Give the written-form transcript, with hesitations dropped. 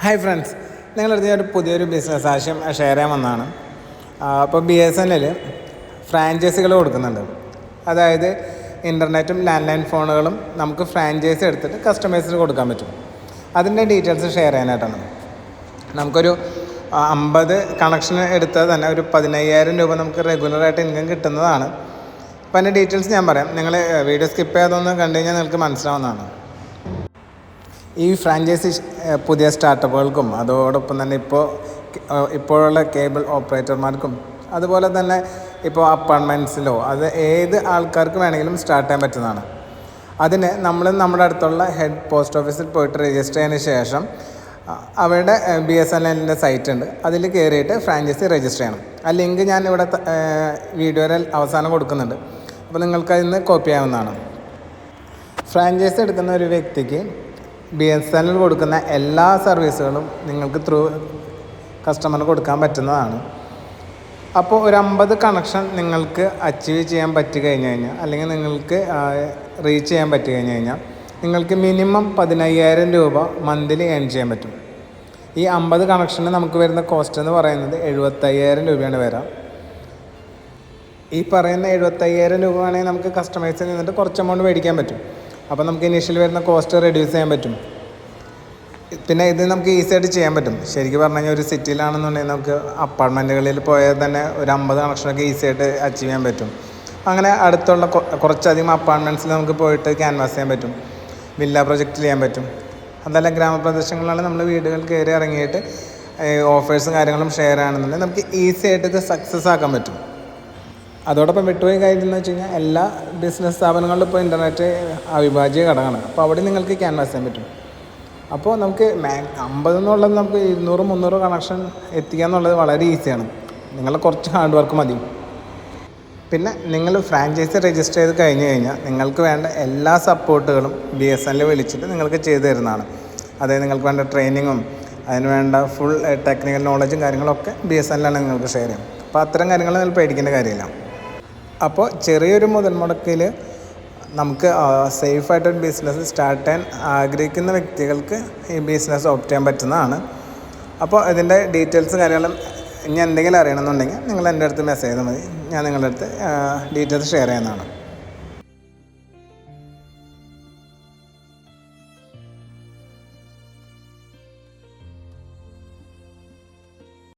Hi friends, നിങ്ങളടുത്ത് ഒരു പുതിയൊരു ബിസിനസ് ആശയം ഷെയർ ചെയ്യാൻ വന്നതാണ്. അപ്പോൾ BSNL ഫ്രാഞ്ചൈസികൾ കൊടുക്കുന്നുണ്ട്. അതായത് ഇൻ്റർനെറ്റും ലാൻഡ് ലൈൻ ഫോണുകളും നമുക്ക് ഫ്രാഞ്ചൈസി എടുത്തിട്ട് കസ്റ്റമേഴ്സിന് കൊടുക്കാൻ പറ്റും. അതിൻ്റെ ഡീറ്റെയിൽസ് ഷെയർ ചെയ്യാനായിട്ടാണ്. നമുക്കൊരു 50 കണക്ഷൻ എടുത്താൽ തന്നെ ഒരു 15,000 രൂപ നമുക്ക് റെഗുലറായിട്ട് ഇൻകം കിട്ടുന്നതാണ്. അപ്പോൾ അതിൻ്റെ ഡീറ്റെയിൽസ് ഞാൻ പറയാം. നിങ്ങൾ വീഡിയോ സ്കിപ്പ് ചെയ്യാതൊന്ന് കണ്ടു കഴിഞ്ഞാൽ നിങ്ങൾക്ക് മനസ്സിലാവുന്നതാണ്. ഈ ഫ്രാഞ്ചൈസി പുതിയ സ്റ്റാർട്ടപ്പുകൾക്കും അതോടൊപ്പം തന്നെ ഇപ്പോഴുള്ള കേബിൾ ഓപ്പറേറ്റർമാർക്കും അതുപോലെ തന്നെ ഇപ്പോൾ അപ്പാർട്ട്മെൻറ്റ്സിലോ അത് ഏത് ആൾക്കാർക്ക് വേണമെങ്കിലും സ്റ്റാർട്ട് ചെയ്യാൻ പറ്റുന്നതാണ്. അതിന് നമ്മൾ നമ്മുടെ അടുത്തുള്ള ഹെഡ് പോസ്റ്റ് ഓഫീസിൽ പോയിട്ട് രജിസ്റ്റർ ചെയ്തതിന് ശേഷം അവരുടെ BSNLൻ്റെ സൈറ്റ് ഉണ്ട്, അതിൽ കയറിയിട്ട് ഫ്രാഞ്ചൈസി രജിസ്റ്റർ ചെയ്യണം. ആ ലിങ്ക് ഞാൻ ഇവിടെ വീഡിയോയുടെ അവസാനം കൊടുക്കുന്നുണ്ട്. അപ്പോൾ നിങ്ങൾക്ക് അതിൽ നിന്ന് കോപ്പി ചെയ്യാവുന്നതാണ്. ഫ്രാഞ്ചൈസി എടുക്കുന്ന ഒരു വ്യക്തിക്ക് BSNL കൊടുക്കുന്ന എല്ലാ സർവീസുകളും നിങ്ങൾക്ക് ത്രൂ കസ്റ്റമറിന് കൊടുക്കാൻ പറ്റുന്നതാണ്. അപ്പോൾ ഒരു 50 കണക്ഷൻ നിങ്ങൾക്ക് അച്ചീവ് ചെയ്യാൻ പറ്റി കഴിഞ്ഞ് കഴിഞ്ഞാൽ, അല്ലെങ്കിൽ നിങ്ങൾക്ക് റീച്ച് ചെയ്യാൻ പറ്റി കഴിഞ്ഞ് കഴിഞ്ഞാൽ നിങ്ങൾക്ക് മിനിമം 15,000 രൂപ മന്ത്ലി ഏൺ ചെയ്യാൻ പറ്റും. ഈ 50 കണക്ഷന് നമുക്ക് വരുന്ന കോസ്റ്റ് എന്ന് പറയുന്നത് 75,000 രൂപയാണ് വരാം. ഈ പറയുന്ന 75,000 രൂപ വേണമെങ്കിൽ നമുക്ക് കസ്റ്റമേഴ്സിൽ നിന്നിട്ട് കുറച്ച് എമൗണ്ട് മേടിക്കാൻ പറ്റും. അപ്പോൾ നമുക്ക് ഇനീഷ്യൽ വരുന്ന കോസ്റ്റ് റെഡ്യൂസ് ചെയ്യാൻ പറ്റും. പിന്നെ ഇത് നമുക്ക് ഈസി ആയിട്ട് ചെയ്യാൻ പറ്റും. ശരിക്കും പറഞ്ഞു കഴിഞ്ഞാൽ ഒരു സിറ്റിയിലാണെന്നുണ്ടെങ്കിൽ നമുക്ക് അപ്പാർട്ട്മെൻറ്റുകളിൽ പോയാൽ തന്നെ ഒരു 50 കണക്ഷനൊക്കെ ഈസി ആയിട്ട് അച്ചീവ് ചെയ്യാൻ പറ്റും. അങ്ങനെ അടുത്തുള്ള കുറച്ചധികം അപ്പാർട്ട്മെൻറ്റ്സിൽ നമുക്ക് പോയിട്ട് ക്യാൻവാസ് ചെയ്യാൻ പറ്റും, വില്ല പ്രൊജക്റ്റ് ചെയ്യാൻ പറ്റും. അതല്ല ഗ്രാമപ്രദേശങ്ങളിലാണ് നമ്മൾ വീടുകൾ കയറി ഇറങ്ങിയിട്ട് ഓഫേഴ്സും കാര്യങ്ങളും ഷെയർ ആണെന്നുണ്ടെങ്കിൽ നമുക്ക് ഈസി ആയിട്ട് ഇത് സക്സസ് ആക്കാൻ പറ്റും. അതോടൊപ്പം വിട്ടുപോയ കാര്യം എന്ന് വെച്ച് കഴിഞ്ഞാൽ എല്ലാ ബിസിനസ് സ്ഥാപനങ്ങളിലും ഇപ്പോൾ ഇൻ്റർനെറ്റ് അവിഭാജ്യ ഘടകമാണ്. അപ്പോൾ അവിടെ നിങ്ങൾക്ക് ക്യാൻവാസ് ചെയ്യാൻ പറ്റും. അപ്പോൾ നമുക്ക് 50 എന്നുള്ളത് നമുക്ക് 200-300 കണക്ഷൻ എത്തിക്കുക എന്നുള്ളത് വളരെ ഈസിയാണ്. നിങ്ങളുടെ കുറച്ച് ഹാർഡ് വർക്ക് മതി. പിന്നെ നിങ്ങൾ ഫ്രാഞ്ചൈസി രജിസ്റ്റർ ചെയ്ത് കഴിഞ്ഞ് കഴിഞ്ഞാൽ നിങ്ങൾക്ക് വേണ്ട എല്ലാ സപ്പോർട്ടുകളും BSNL വിളിച്ചിട്ട് നിങ്ങൾക്ക് ചെയ്തു തരുന്നതാണ്. അതായത് നിങ്ങൾക്ക് വേണ്ട ട്രെയിനിങ്ങും അതിന് വേണ്ട ഫുൾ ടെക്നിക്കൽ നോളജും കാര്യങ്ങളൊക്കെ BSNL നിങ്ങൾക്ക് ഷെയർ ചെയ്യും. അപ്പോൾ അത്തരം കാര്യങ്ങൾ നിങ്ങൾ പേടിക്കേണ്ട കാര്യമില്ല. അപ്പോൾ ചെറിയൊരു മുതൽ മുടക്കിൽ നമുക്ക് സേഫായിട്ടൊരു ബിസിനസ് സ്റ്റാർട്ട് ചെയ്യാൻ ആഗ്രഹിക്കുന്ന വ്യക്തികൾക്ക് ഈ ബിസിനസ് ഓപ്റ്റ് ചെയ്യാൻ പറ്റുന്നതാണ്. അപ്പോൾ ഇതിൻ്റെ ഡീറ്റെയിൽസ് കാര്യങ്ങളും ഇനി എന്തെങ്കിലും അറിയണമെന്നുണ്ടെങ്കിൽ നിങ്ങൾ എൻ്റെ അടുത്ത് മെസ്സേജ് ചെയ്താൽ മതി. ഞാൻ നിങ്ങളുടെ അടുത്ത് ഡീറ്റെയിൽസ് ഷെയർ ചെയ്യുന്നതാണ്.